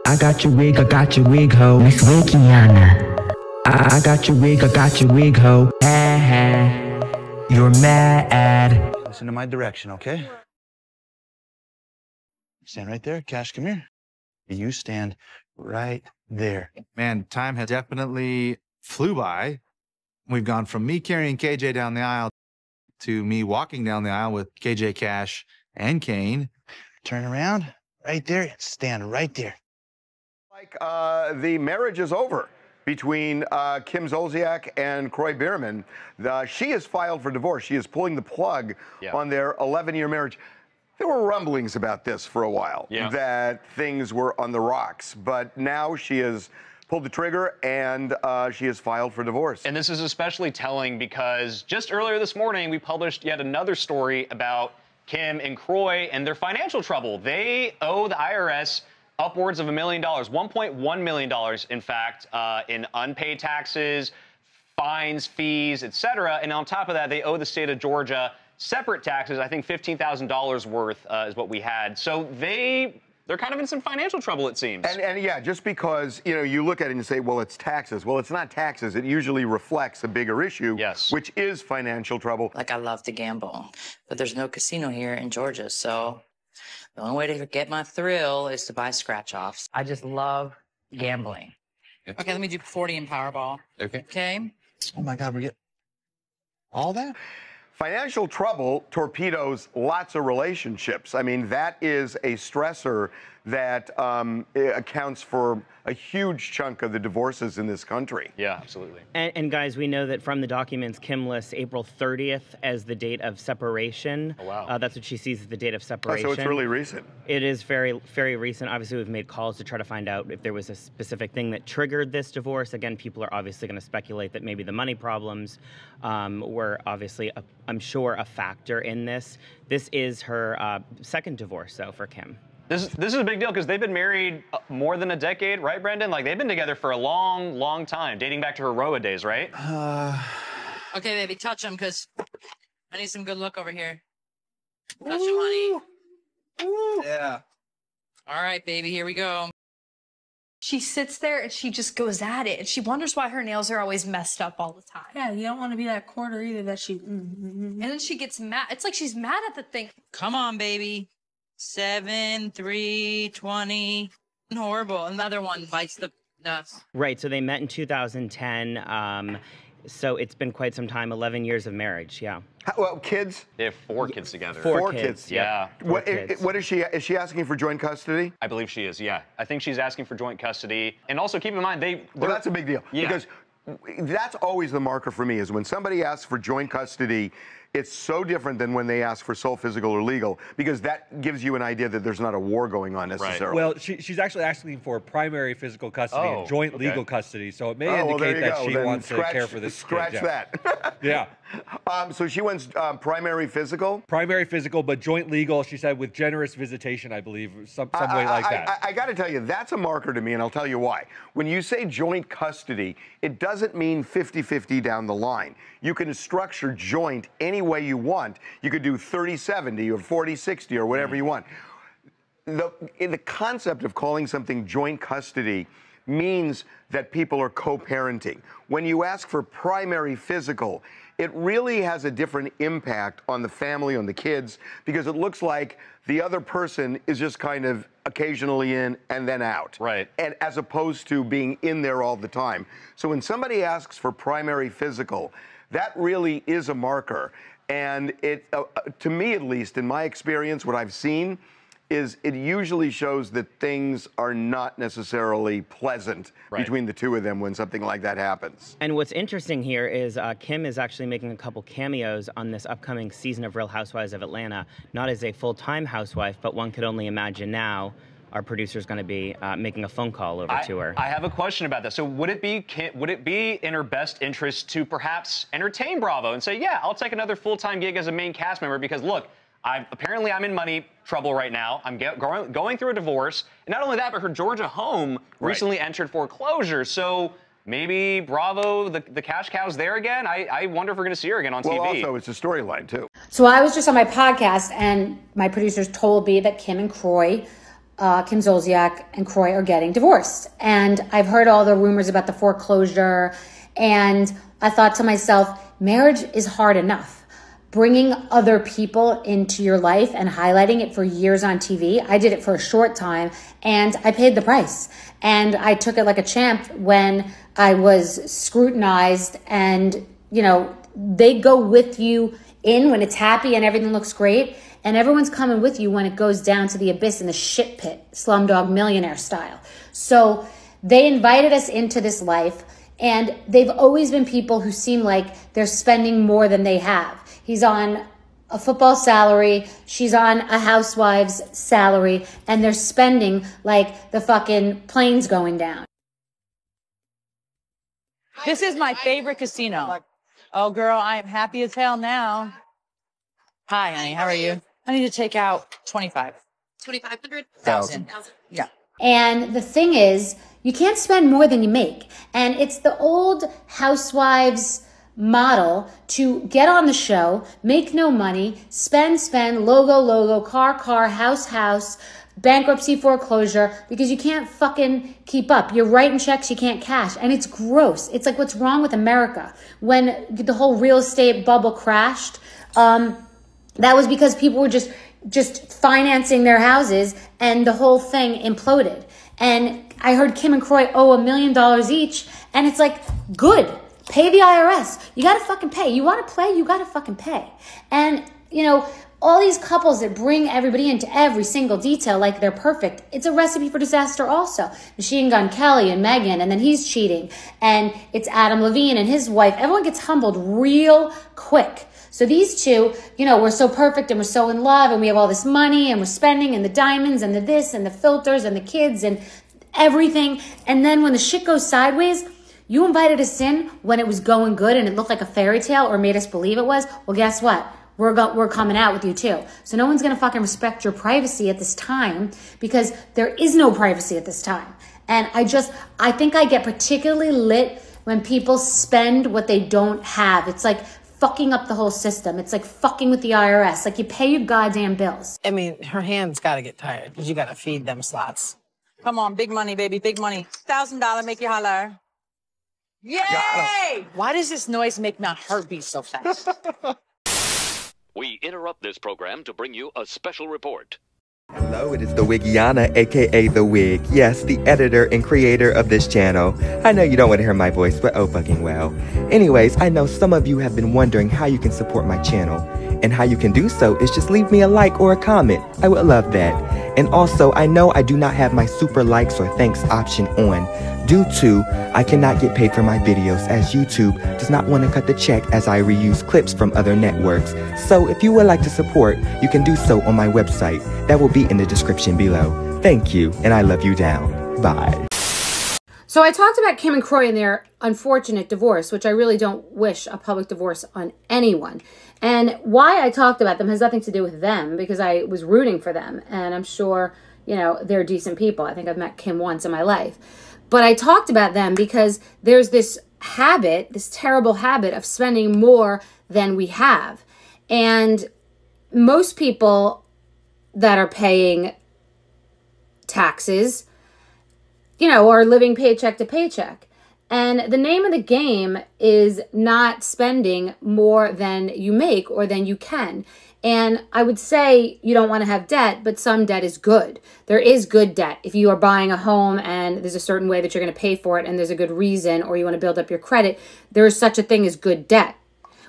I got your wig, ho. Miss Wikiana. I got your wig, ho. Ha ha. You're mad. Listen to my direction, okay? Stand right there. Cash, come here. You stand right there. Man, time has definitely flew by. We've gone from me carrying KJ down the aisle to me walking down the aisle with KJ, Cash, and Kane. Turn around. Right there. Stand right there. Like the marriage is over between Kim Zolciak and Kroy Biermann. She has filed for divorce. She is pulling the plug on their 11-year marriage. There were rumblings about this for a while, that things were on the rocks. But now she has pulled the trigger and she has filed for divorce. And this is especially telling because just earlier this morning, we published yet another story about Kim and Kroy and their financial trouble. They owe the IRS upwards of $1 million, $1.1 million, in fact, in unpaid taxes, fines, fees, etc. And on top of that, they owe the state of Georgia separate taxes. I think $15,000 worth is what we had. So they're kind of in some financial trouble, it seems. And yeah, just because, you know, you look at it and say, well, it's taxes. Well, it's not taxes. It usually reflects a bigger issue, which is financial trouble. Like, I love to gamble, but there's no casino here in Georgia, so the only way to get my thrill is to buy scratch-offs. I just love gambling. Okay, let me do 40 in Powerball. Okay. Oh, my God, we're getting all that? Financial trouble torpedoes lots of relationships. I mean, that is a stressor that accounts for a huge chunk of the divorces in this country. Yeah, absolutely. And guys, we know that from the documents, Kim lists April 30th as the date of separation. Oh, wow. That's what she sees as the date of separation. Oh, so it's really recent. It is very, very recent. Obviously, we've made calls to try to find out if there was a specific thing that triggered this divorce. Again, people are obviously going to speculate that maybe the money problems were obviously, I'm sure, a factor in this. This is her second divorce, though, for Kim. This is a big deal because they've been married more than a decade, right, Brendan? Like, they've been together for a long, long time, dating back to her Roa days, right? Okay, baby, touch him because I need some good look over here. Touch him, honey. Yeah. All right, baby, here we go. She sits there and she just goes at it. And she wonders why her nails are always messed up all the time. Yeah, you don't want to be that quarter either that she... And then she gets mad. It's like she's mad at the thing. Come on, baby. 7, 3, 20. Horrible. Another one bites the nuts. Right, so they met in 2010. So it's been quite some time, 11 years of marriage, yeah. Well, kids? They have 4 kids together. Four kids. Yeah. What is she asking for joint custody? I believe she is, yeah. I think she's asking for joint custody. And also keep in mind, well, that's a big deal. Yeah. Because that's always the marker for me is when somebody asks for joint custody, it's so different than when they ask for sole, physical, or legal, because that gives you an idea that there's not a war going on necessarily. Well, she's actually asking for primary physical custody and joint legal custody, so it may indicate that she wants to care for this Scratch kid. that. Yeah. So she wants primary physical? Primary physical, but joint legal, she said, with generous visitation, I believe, some way like that. I got to tell you, that's a marker to me, and I'll tell you why. When you say joint custody, it doesn't mean 50-50 down the line. You can structure joint any way you want. You could do 30-70 or 40-60 or whatever you want. The concept of calling something joint custody means that people are co-parenting. When you ask for primary physical, it really has a different impact on the family, on the kids, because it looks like the other person is just kind of occasionally in and then out. Right. And as opposed to being in there all the time. So when somebody asks for primary physical, that really is a marker. And it, to me at least, in my experience, what I've seen is it usually shows that things are not necessarily pleasant between the two of them when something like that happens. And what's interesting here is Kim is actually making a couple cameos on this upcoming season of Real Housewives of Atlanta, not as a full-time housewife, but one could only imagine now our producer's going to be making a phone call over to her. I have a question about that. So would it be in her best interest to perhaps entertain Bravo and say, yeah, I'll take another full-time gig as a main cast member because, look, apparently I'm in money trouble right now. I'm going through a divorce. And not only that, but her Georgia home recently entered foreclosure. So maybe Bravo, the cash cow's there again. I wonder if we're going to see her again on TV. Well, also, it's a storyline, too. So I was just on my podcast, and my producers told me that Kim and Kroy Kim Zolciak and Kroy are getting divorced. And I've heard all the rumors about the foreclosure. And I thought to myself, marriage is hard enough. Bringing other people into your life and highlighting it for years on TV. I did it for a short time and I paid the price. And I took it like a champ when I was scrutinized, and, you know, they go with you in when it's happy and everything looks great. And everyone's coming with you when it goes down to the abyss in the shit pit, Slumdog Millionaire style. So they invited us into this life, and they've always been people who seem like they're spending more than they have. He's on a football salary, she's on a housewife's salary, and they're spending like the fucking plane's going down. This is my favorite casino. Oh, girl, I am happy as hell now. Hi, honey, how are you? I need to take out 25. 2,500? Yeah. And the thing is, you can't spend more than you make. And it's the old housewives model to get on the show, make no money, spend, logo, car, house, bankruptcy, foreclosure, because you can't fucking keep up. You're writing checks you can't cash. And it's gross. It's like, what's wrong with America? When the whole real estate bubble crashed, that was because people were just financing their houses, and the whole thing imploded. And I heard Kim and Kroy owe $1 million each, and it's like, good. Pay the IRS. You got to fucking pay. You want to play? You got to fucking pay. And, you know, all these couples that bring everybody into every single detail like they're perfect, it's a recipe for disaster also. Machine Gun Kelly and Megan, and then he's cheating. And it's Adam Levine and his wife. Everyone gets humbled real quick. So these two, you know, we're so perfect and we're so in love and we have all this money and we're spending and the diamonds and the this and the filters and the kids and everything. And then when the shit goes sideways, you invited us in when it was going good and it looked like a fairy tale or made us believe it was. Well, guess what? We're coming out with you too. So no one's going to fucking respect your privacy at this time, because there is no privacy at this time. And I think I get particularly lit when people spend what they don't have. It's like fucking up the whole system. It's like fucking with the IRS. Like, you pay your goddamn bills. I mean, her hands got to get tired because you got to feed them slots. Come on, big money, baby, big money. $1,000, make you holler. Yay! Why does this noise make my heart beat so fast? We interrupt this program to bring you a special report. Hello, it is the Wigiana, aka The Wig. Yes, the editor and creator of this channel. I know you don't want to hear my voice, but oh fucking well. Anyways, I know some of you have been wondering how you can support my channel. And how you can do so is just leave me a like or a comment. I would love that. And also, I know I do not have my super likes or thanks option on, due to I cannot get paid for my videos, as YouTube does not want to cut the check as I reuse clips from other networks. So if you would like to support, you can do so on my website. That will be in the description below. Thank you, and I love you down. Bye. So I talked about Kim and Kroy and their unfortunate divorce, which I really don't wish a public divorce on anyone. And why I talked about them has nothing to do with them, because I was rooting for them. And I'm sure, you know, they're decent people. I think I've met Kim once in my life. But I talked about them because there's this habit, this terrible habit of spending more than we have. And most people that are paying taxes, you know, are living paycheck to paycheck. And the name of the game is not spending more than you make or than you can. And I would say you don't want to have debt, but some debt is good. There is good debt. If you are buying a home and there's a certain way that you're going to pay for it and there's a good reason, or you want to build up your credit, there is such a thing as good debt.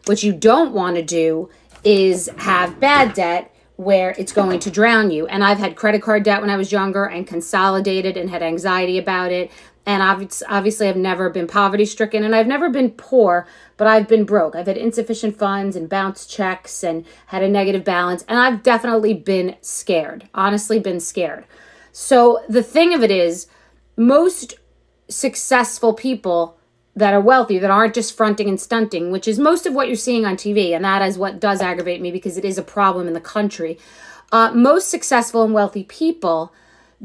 What you don't want to do is have bad debt where it's going to drown you. And I've had credit card debt when I was younger and consolidated and had anxiety about it. And obviously I've never been poverty stricken, and I've never been poor, but I've been broke. I've had insufficient funds and bounced checks and had a negative balance. And I've definitely been scared, honestly been scared. So the thing of it is, most successful people that are wealthy, that aren't just fronting and stunting, which is most of what you're seeing on TV, and that is what does aggravate me because it is a problem in the country. Most successful and wealthy people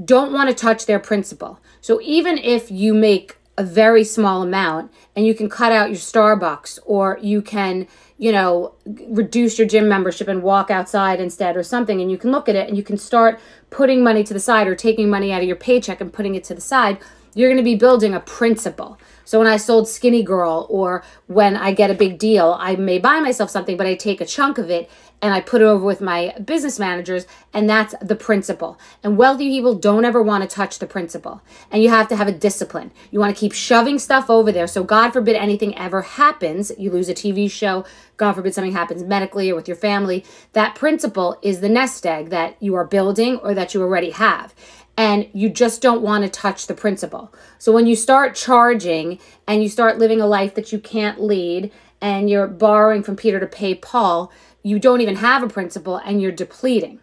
don't want to touch their principal. So even if you make a very small amount, and you can cut out your Starbucks, or you can, you know, reduce your gym membership and walk outside instead or something. And you can look at it and you can start putting money to the side or taking money out of your paycheck and putting it to the side. You're going to be building a principle. So when I sold Skinny Girl, or when I get a big deal, I may buy myself something, but I take a chunk of it and I put it over with my business managers, and that's the principle. And wealthy people don't ever want to touch the principle. And you have to have a discipline. You want to keep shoving stuff over there. So God forbid anything ever happens. You lose a TV show. God forbid something happens medically or with your family. That principle is the nest egg that you are building or that you already have. And you just don't want to touch the principle. So when you start charging and you start living a life that you can't lead, and you're borrowing from Peter to pay Paul, you don't even have a principle and you're depleting.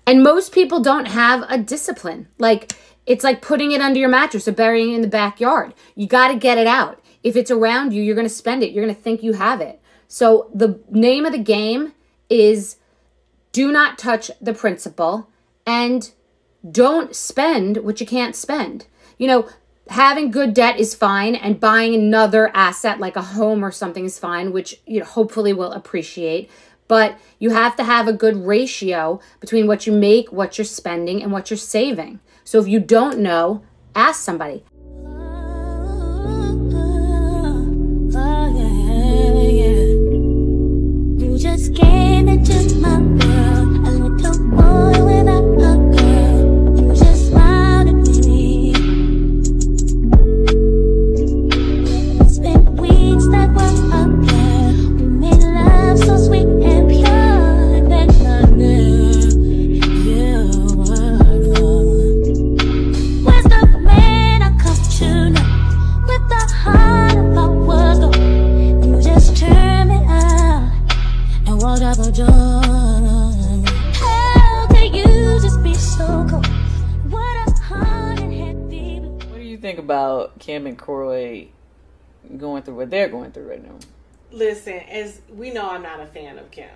And most people don't have a discipline. Like, it's like putting it under your mattress or burying it in the backyard. You got to get it out. If it's around you, you're going to spend it. You're going to think you have it. So the name of the game is do not touch the principle, and don't spend what you can't spend. You know, having good debt is fine, and buying another asset like a home or something is fine, which you hopefully will appreciate. But you have to have a good ratio between what you make, what you're spending, and what you're saving. So if you don't know, ask somebody. You just came into my world, a little boy without a girl. You just smiled at me. Spent weeks that were up there. We made love so sweet and pure, and then I knew you were. Where's the man I come to know? With the heart of our world, you just turn me out and walked out the door. How could you just be so cold? What a heart and head, baby. What do you think about Kim and Kroy going through what they're going through right now? Listen, as we know, I'm not a fan of Kim.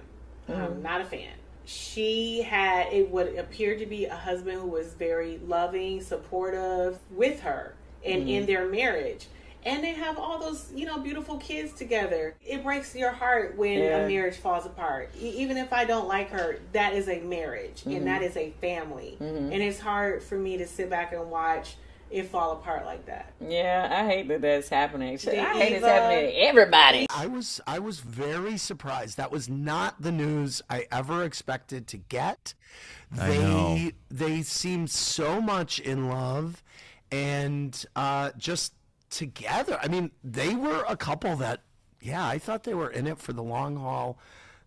I'm not a fan. She had, it would appear to be a husband who was very loving, supportive with her and in their marriage. And they have all those, you know, beautiful kids together. It breaks your heart when a marriage falls apart. Even if I don't like her, that is a marriage and that is a family. And it's hard for me to sit back and watch it fall apart like that. Yeah, I hate that that's happening. I hate it's happening to everybody. I was very surprised. That was not the news I ever expected to get. They seemed so much in love and just together. I mean, they were a couple that, yeah, I thought they were in it for the long haul.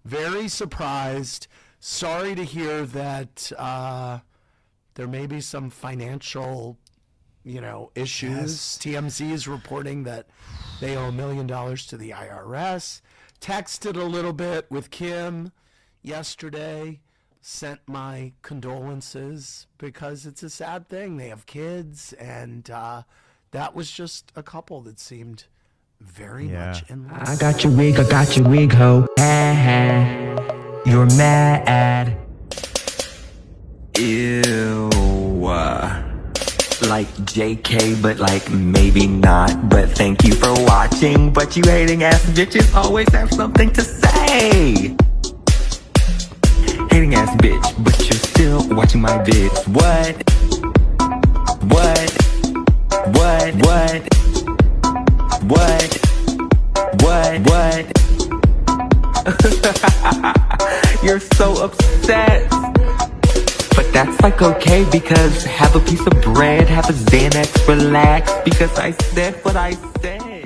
Very surprised. Sorry to hear that there may be some financial, you know, issues. Yes. TMZ is reporting that they owe $1 million to the IRS. Texted a little bit with Kim yesterday. Sent my condolences because it's a sad thing. They have kids, and that was just a couple that seemed very much in love. I got your wig, ho. You're mad. Ew. Like JK, but like maybe not. But thank you for watching. But you hating ass bitches always have something to say. Hating ass bitch, but you're still watching my vids. What? You're so upset. But that's like okay, because have a piece of bread, have a Xanax, relax, because I said what I said.